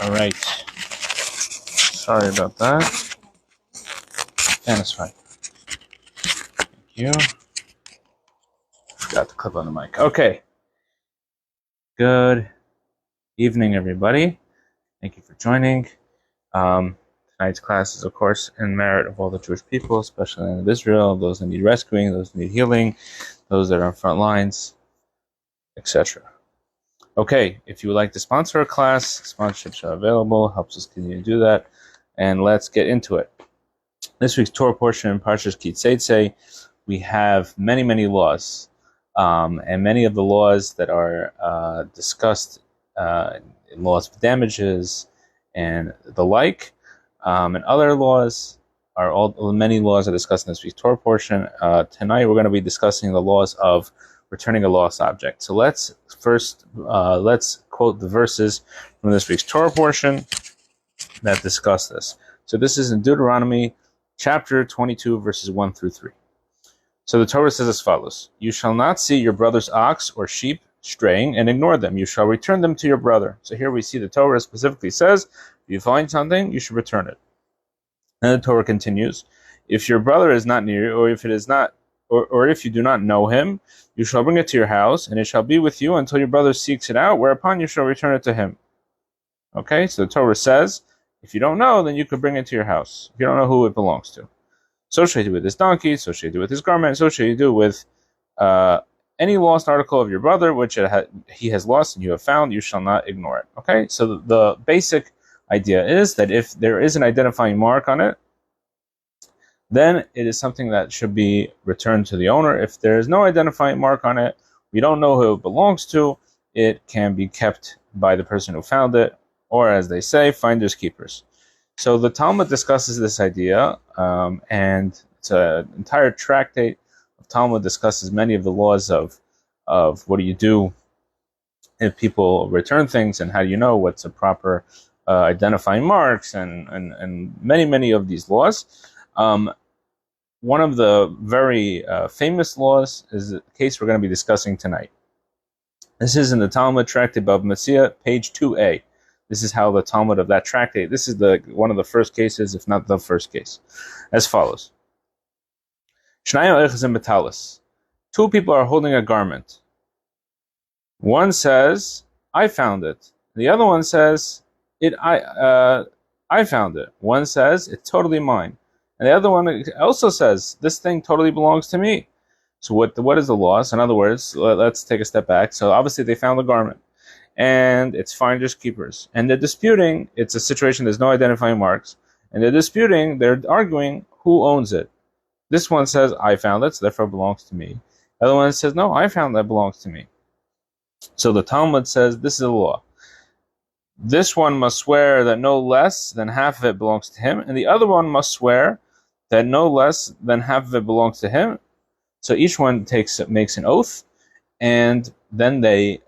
All right. Sorry about that. And it's fine. Thank you. Forgot to clip on the mic. Okay. Good evening, everybody. Thank you for joining. Tonight's class is, of course, in merit of all the Jewish people, especially in Israel, those that need rescuing, those that need healing, those that are on front lines, etc. Okay, if you would like to sponsor a class, sponsorships are available, helps us continue to do that, and let's get into it. This week's Torah portion in Parsha Kitzeitze, we have many laws, and many of the laws that are discussed, laws of damages and the like, and other laws many laws are discussed in this week's Torah portion. Tonight we're going to be discussing the laws of returning a lost object. So let's quote the verses from this week's Torah portion that discuss this. So this is in Deuteronomy chapter 22, verses 1 through 3. So the Torah says as follows: "You shall not see your brother's ox or sheep straying and ignore them. You shall return them to your brother." So here we see the Torah specifically says, if you find something, you should return it. And the Torah continues, "If your brother is not near you, or if it is not, or if you do not know him, you shall bring it to your house, and it shall be with you until your brother seeks it out, whereupon you shall return it to him." Okay, so the Torah says, if you don't know, then you could bring it to your house. If you don't know who it belongs to. So shall you do with his donkey, so shall you do with his garment, so shall you do with any lost article of your brother, which he has lost and you have found, you shall not ignore it. Okay, so the basic idea is that if there is an identifying mark on it, then it is something that should be returned to the owner. If there is no identifying mark on it, we don't know who it belongs to, it can be kept by the person who found it, or as they say, finders keepers. So the Talmud discusses this idea, and it's an entire tractate of Talmud discusses many of the laws of what do you do if people return things, and how do you know what's a proper identifying marks, and many of these laws. One of the very famous laws is the case we're going to be discussing tonight. This is in the Talmud tractate Bava Metzia, page 2a. This is how the Talmud of that tractate, this is one of the first cases, if not the first case, as follows. Two people are holding a garment. One says, "I found it." The other one says, I found it. One says, "It's totally mine." And the other one also says, "This thing totally belongs to me." So what is the loss? In other words, let's take a step back. So obviously they found the garment, and it's finders keepers, and they're disputing. It's a situation, there's no identifying marks, and they're arguing who owns it. This one says, "I found it, so therefore it belongs to me." The other one says, "No, I found that belongs to me." So the Talmud says this is a law. This one must swear that no less than half of it belongs to him, and the other one must swear that no less than half of it belongs to him. So each one makes an oath, and then they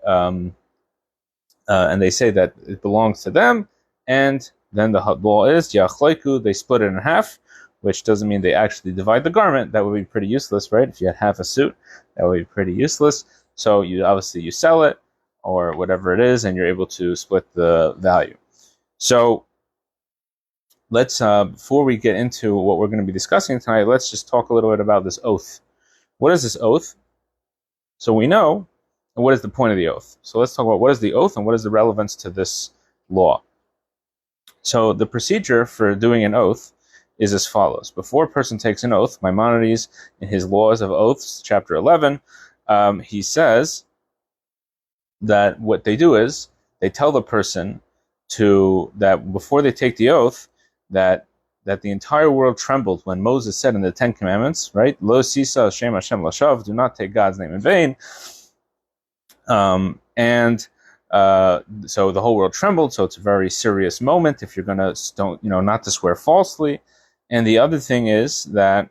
say that it belongs to them, and then the law is yachleiku, they split it in half, which doesn't mean they actually divide the garment. That would be pretty useless, right? If you had half a suit, that would be pretty useless. So you sell it, or whatever it is, and you're able to split the value. So let's, before we get into what we're going to be discussing tonight, let's just talk a little bit about this oath. What is this oath? So we know, and what is the point of the oath? So let's talk about what is the oath and what is the relevance to this law. So the procedure for doing an oath is as follows. Before a person takes an oath, Maimonides, in his Laws of Oaths, chapter 11, he says that what they do is they tell the person that before they take the oath, that the entire world trembled when Moses said in the Ten Commandments, right? Lo sisa Shem Hashem lashav, do not take God's name in vain. So the whole world trembled. So it's a very serious moment if you're going to not to swear falsely. And the other thing is that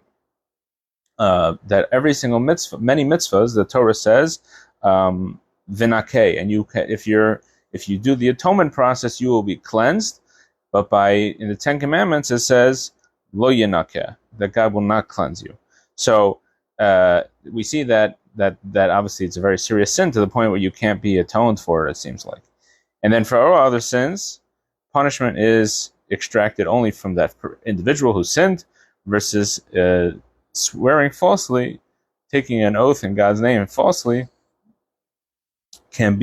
every single mitzvah, many mitzvahs, the Torah says, vinake, and if you do the atonement process, you will be cleansed. But in the Ten Commandments, it says lo yenakeh, that God will not cleanse you. So we see that obviously it's a very serious sin to the point where you can't be atoned for it seems like. And then for all other sins, punishment is extracted only from that individual who sinned, versus swearing falsely, taking an oath in God's name falsely, can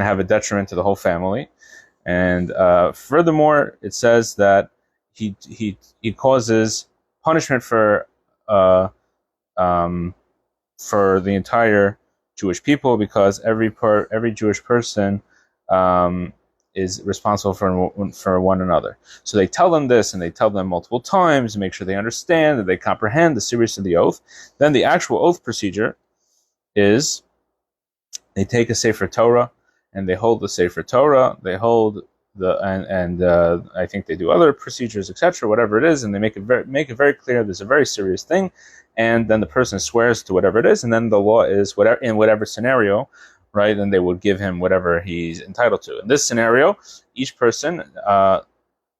have a detriment to the whole family. And furthermore, it says that he causes punishment for the entire Jewish people, because every Jewish person is responsible for one another. So they tell them this, and they tell them multiple times to make sure they understand, that they comprehend the seriousness of the oath. Then the actual oath procedure is they take a Sefer Torah, and they hold the Sefer Torah. They hold I think they do other procedures, etc., whatever it is, and they make it very clear this is a very serious thing. And then the person swears to whatever it is, and then the law is whatever scenario, right? Then they would give him whatever he's entitled to. In this scenario, each person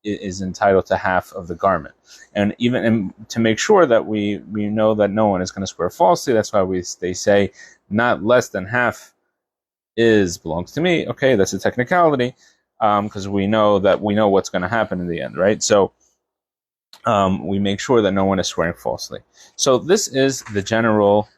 is entitled to half of the garment, and even to make sure that we know that no one is going to swear falsely. That's why they say not less than half belongs to me. Okay, that's a technicality, because we know what's going to happen in the end, right? So we make sure that no one is swearing falsely. So this is the general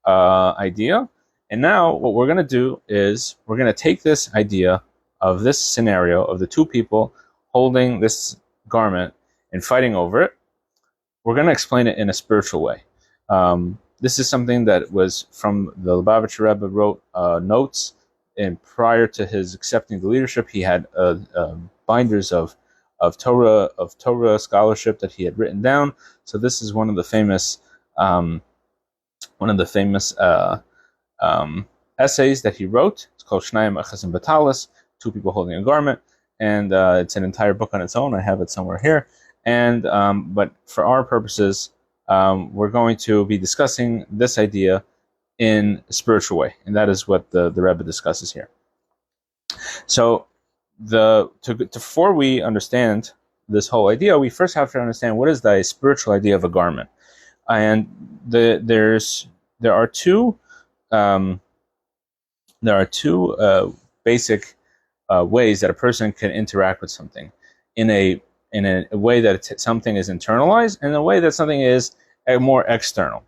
idea. And now what we're going to do is we're going to take this idea of this scenario of the two people holding this garment and fighting over it. We're going to explain it in a spiritual way. This is something that was from the Lubavitcher Rebbe wrote notes, and prior to his accepting the leadership, he had binders of Torah scholarship that he had written down. So this is one of the famous essays that he wrote. It's called Shnayim Achazim Batalis, Two People Holding a Garment, and it's an entire book on its own. I have it somewhere here. And but for our purposes, we're going to be discussing this idea in a spiritual way, and that is what the Rebbe discusses here. So before we understand this whole idea, we first have to understand what is the spiritual idea of a garment. And there are two basic ways that a person can interact with something, in a way that something is internalized, and a way that something is more external.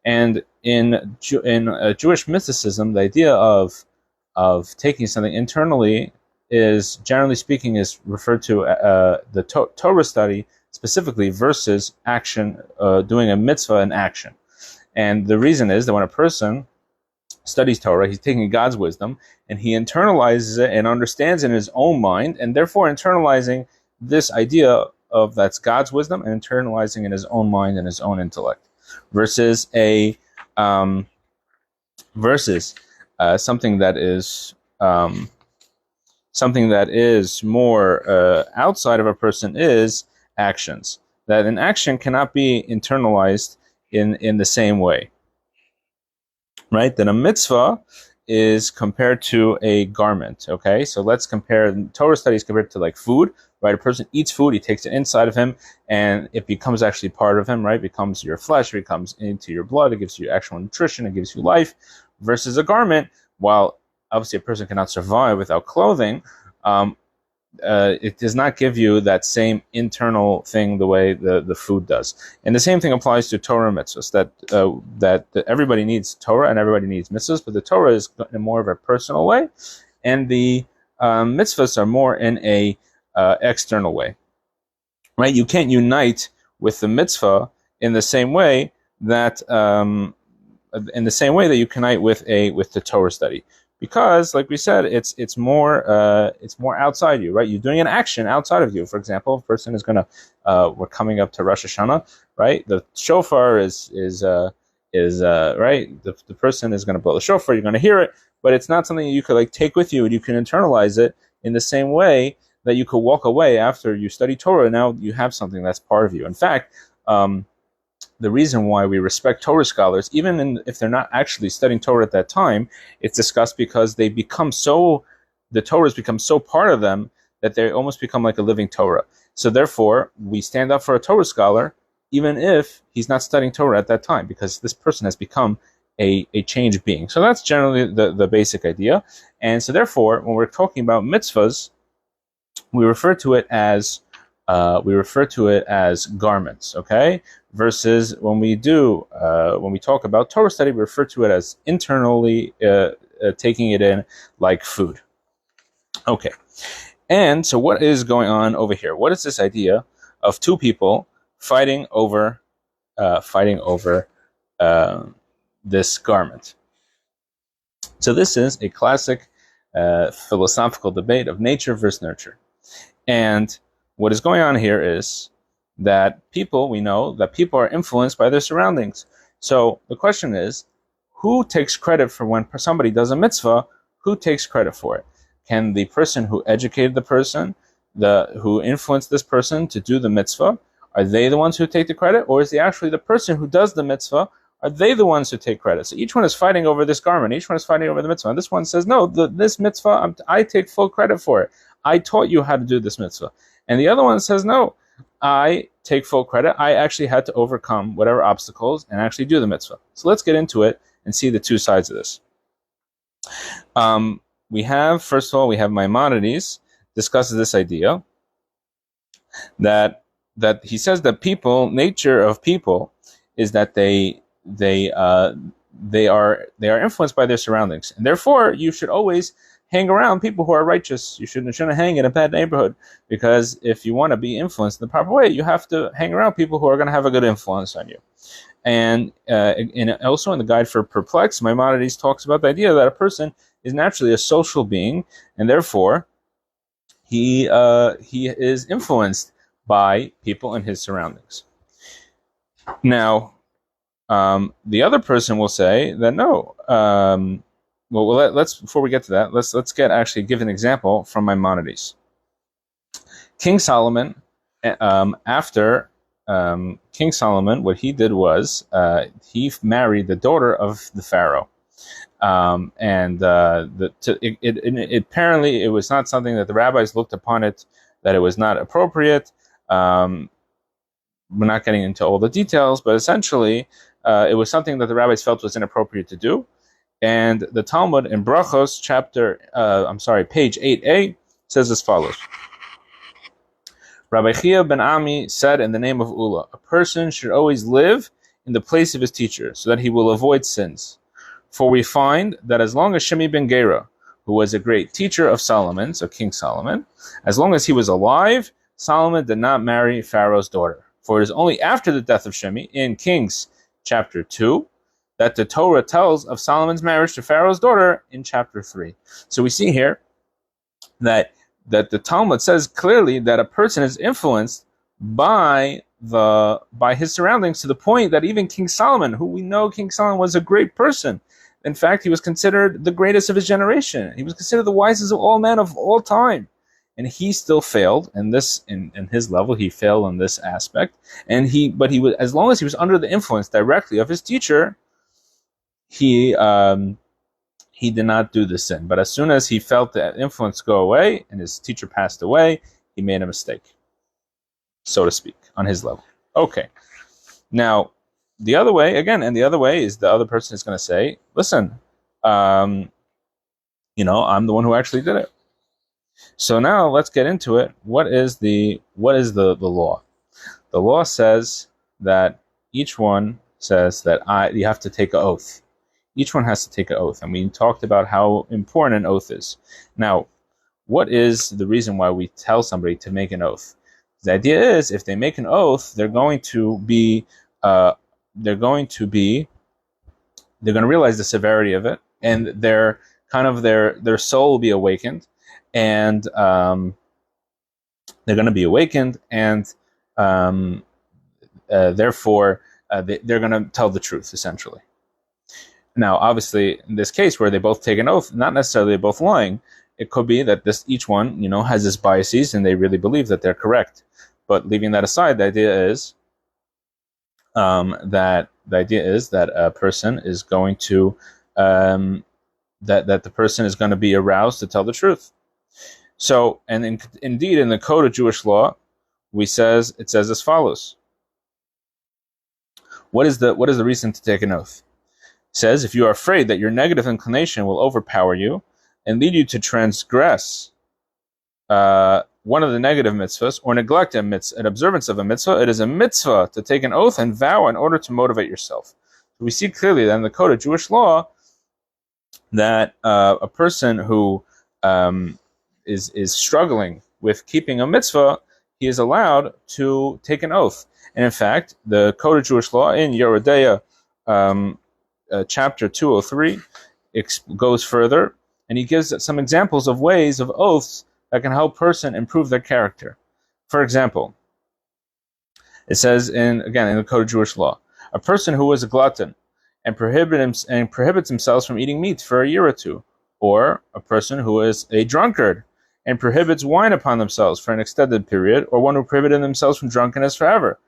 And in Jewish mysticism, the idea of taking something internally is, generally speaking, is referred to the Torah study specifically versus action, doing a mitzvah in action. And the reason is that when a person studies Torah, he's taking God's wisdom and he internalizes it and understands in his own mind, and therefore internalizing this idea of that's God's wisdom and internalizing in his own mind and his own intellect, versus something that is more outside of a person is actions. That an action cannot be internalized in the same way, right? That a mitzvah is compared to a garment. Okay, so let's compare Torah studies compared to like food, right? A person eats food, he takes it inside of him, and it becomes actually part of him, right? It becomes your flesh, it becomes into your blood, it gives you actual nutrition, it gives you life. Versus a garment, while obviously a person cannot survive without clothing, it does not give you that same internal thing the way the food does. And the same thing applies to Torah mitzvahs, that everybody needs Torah and everybody needs mitzvahs, but the Torah is in more of a personal way, and the mitzvahs are more in a external way, right? You can't unite with the mitzvah in the same way that you unite with the Torah study. Because, like we said, it's more outside you, right? You're doing an action outside of you. For example, a person is gonna we're coming up to Rosh Hashanah, right? The shofar is right. The person is gonna blow the shofar. You're gonna hear it, but it's not something you could like take with you, and you can internalize it in the same way that you could walk away after you study Torah. Now you have something that's part of you. In fact, the reason why we respect Torah scholars, even if they're not actually studying Torah at that time, it's discussed because the Torah has become so part of them that they almost become like a living Torah. So therefore, we stand up for a Torah scholar, even if he's not studying Torah at that time, because this person has become a changed being. So that's generally the basic idea. And so therefore, when we're talking about mitzvahs, we refer to it as garments, okay? Versus when we talk about Torah study, we refer to it as internally taking it in like food. Okay, and so what is going on over here? What is this idea of two people fighting over this garment? So this is a classic philosophical debate of nature versus nurture. And what is going on here is that we know that people are influenced by their surroundings. So the question is, who takes credit for when somebody does a mitzvah? Who takes credit for it? Can the person who educated the person, who influenced this person to do the mitzvah, are they the ones who take the credit? Or is it actually the person who does the mitzvah, are they the ones who take credit? So each one is fighting over this garment. Each one is fighting over the mitzvah. And this one says, no, this mitzvah, I take full credit for it. I taught you how to do this mitzvah. And the other one says, no, I take full credit. I actually had to overcome whatever obstacles and actually do the mitzvah. So let's get into it and see the two sides of this. First of all, we have Maimonides discusses this idea that he says that nature of people is that they are influenced by their surroundings, and therefore you should always hang around people who are righteous. You shouldn't hang in a bad neighborhood, because if you want to be influenced in the proper way, you have to hang around people who are going to have a good influence on you. And also in the Guide for Perplexed, Maimonides talks about the idea that a person is naturally a social being, and therefore he is influenced by people in his surroundings. Now, the other person will say that no. Let's before we get to that, let's give an example from Maimonides. King Solomon, after King Solomon, what he did was he married the daughter of the Pharaoh, apparently it was not something that the rabbis looked upon it, that it was not appropriate. We're not getting into all the details, but essentially it was something that the rabbis felt was inappropriate to do. And the Talmud in Brachos, page 8a, says as follows. Rabbi Chia ben Ami said in the name of Ula, a person should always live in the place of his teacher, so that he will avoid sins. For we find that as long as Shemi ben Gera, who was a great teacher of Solomon, so King Solomon, as long as he was alive, Solomon did not marry Pharaoh's daughter. For it is only after the death of Shemi, in Kings chapter 2, that the Torah tells of Solomon's marriage to Pharaoh's daughter in chapter 3. So we see here that the Talmud says clearly that a person is influenced by his surroundings, to the point that even King Solomon, who we know King Solomon was a great person. In fact, he was considered the greatest of his generation. He was considered the wisest of all men of all time. And he still failed in this, in his level, he failed in this aspect. But he was, as long as he was under the influence directly of his teacher, he did not do the sin. But as soon as he felt that influence go away and his teacher passed away, he made a mistake, so to speak, on his level. Okay. Now, the other way is the other person is going to say, listen, I'm the one who actually did it. So now let's get into it. What is the law? The law says that each one says that you have to take an oath. Each one has to take an oath, and we talked about how important an oath is. Now, what is the reason why we tell somebody to make an oath? The idea is, if they make an oath, they're going to realize the severity of it, and their soul will be awakened, and they're going to be awakened, and therefore they're going to tell the truth, essentially. Now, obviously, in this case where they both take an oath, not necessarily they're both lying. It could be that each one, has his biases and they really believe that they're correct. But leaving that aside, the idea is that a person is going to that the person is going to be aroused to tell the truth. So, and indeed, in the Code of Jewish Law, it says as follows. What is the reason to take an oath? It says, if you are afraid that your negative inclination will overpower you and lead you to transgress one of the negative mitzvahs, or neglect an observance of a mitzvah, it is a mitzvah to take an oath and vow in order to motivate yourself. So we see clearly that in the code of Jewish law that a person who is struggling with keeping a mitzvah, he is allowed to take an oath. And in fact, the code of Jewish law in Yeridea chapter 203 goes further, and he gives some examples of ways of oaths that can help person improve their character. For example, it says in the code of Jewish law, a person who is a glutton and prohibits himself from eating meat for a year or two, or a person who is a drunkard and prohibits wine upon themselves for an extended period, or one who prohibited themselves from drunkenness forever,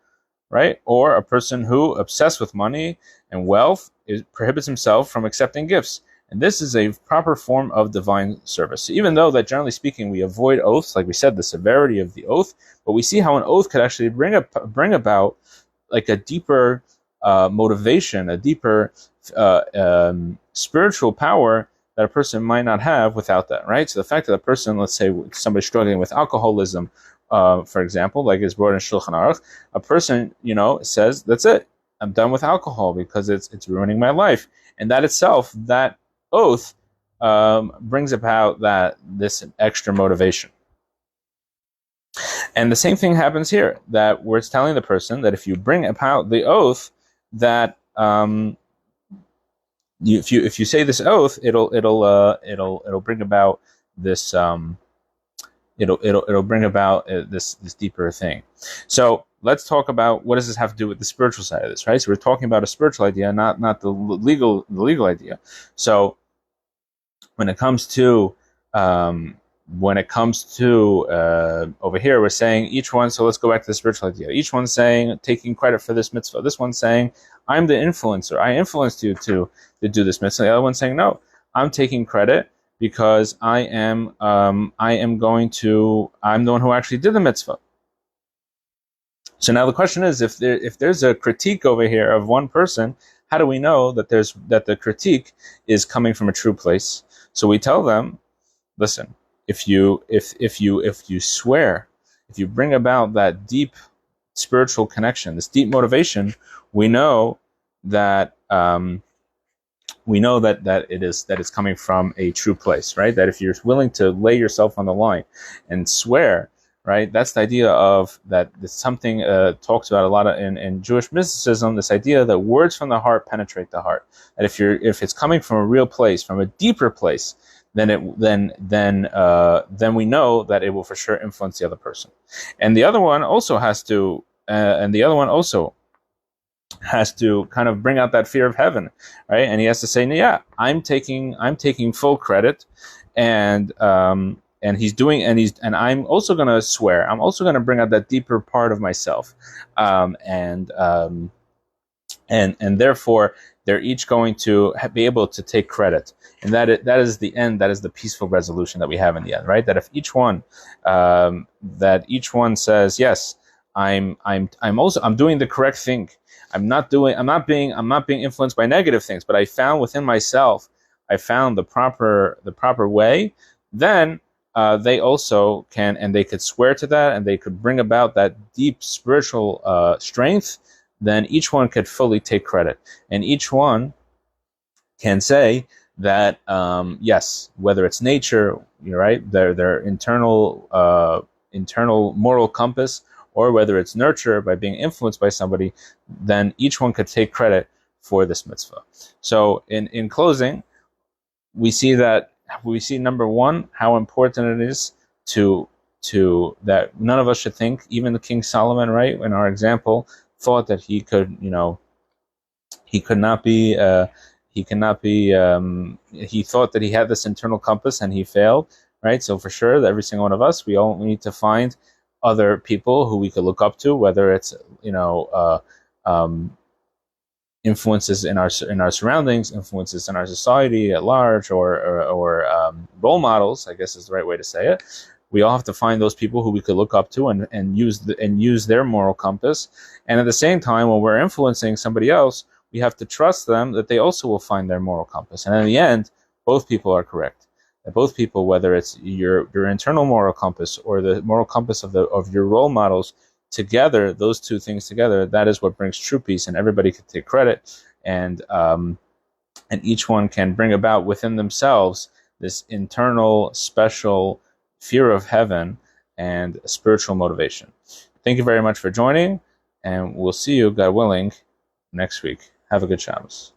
right? Or a person who, obsessed with money and wealth, prohibits himself from accepting gifts. And this is a proper form of divine service. So even though that generally speaking we avoid oaths, like we said, the severity of the oath, but we see how an oath could actually bring about like a deeper motivation, a deeper spiritual power that a person might not have without that, right? So the fact that a person, let's say somebody struggling with alcoholism, for example, like is brought in Shulchan Aruch, a person, says, that's it, I'm done with alcohol because it's ruining my life. And that itself, that oath brings about this extra motivation. And the same thing happens here, that we're telling the person that if you bring about the oath, that if you say this oath, it'll bring about this it'll bring about this deeper thing. So let's talk about what does this have to do with the spiritual side of this, right? So we're talking about a spiritual idea, not the legal idea. So when it comes to over here, we're saying each one. So let's go back to the spiritual idea. Each one's saying taking credit for this mitzvah. This one's saying I'm the influencer. I influenced you to do this mitzvah. The other one's saying no, I'm taking credit because I'm the one who actually did the mitzvah. So now the question is, if there's a critique over here of one person, how do we know that the critique is coming from a true place? So we tell them, listen, if you swear, if you bring about that deep spiritual connection, this deep motivation, we know that it's coming from a true place, right? That if you're willing to lay yourself on the line and swear, right? That's the idea of that. It's something talks about a lot in Jewish mysticism. This idea that words from the heart penetrate the heart. That if it's coming from a real place, from a deeper place, then we know that it will for sure influence the other person. And the other one also has to kind of bring out that fear of heaven, right? And he has to say, yeah, I'm taking full credit, and I'm also going to swear. I'm also going to bring out that deeper part of myself, and therefore they're each going to be able to take credit, and that is the end. That is the peaceful resolution that we have in the end, right? That if each one says, yes, I'm doing the correct thing. I'm not being influenced by negative things, but I found within myself, I found the proper way. Then they also can, and they could swear to that, and they could bring about that deep spiritual strength. Then each one could fully take credit, and each one can say that yes, whether it's nature, right, their internal moral compass, or whether it's nurture by being influenced by somebody, then each one could take credit for this mitzvah. So in closing, we see number one, how important it is to that none of us should think, even the King Solomon, right, in our example, thought that he thought that he had this internal compass and he failed, right? So for sure, every single one of us, we all need to find other people who we could look up to, whether it's influences in our surroundings, influences in our society at large, or role models, I guess is the right way to say it. We all have to find those people who we could look up to and use their moral compass. And at the same time, when we're influencing somebody else, we have to trust them that they also will find their moral compass. And in the end, both people are correct. that both people, whether it's your internal moral compass or the moral compass of your role models, together, those two things together, that is what brings true peace, and everybody can take credit, and each one can bring about within themselves this internal, special fear of heaven and spiritual motivation. Thank you very much for joining, and we'll see you, God willing, next week. Have a good Shabbos.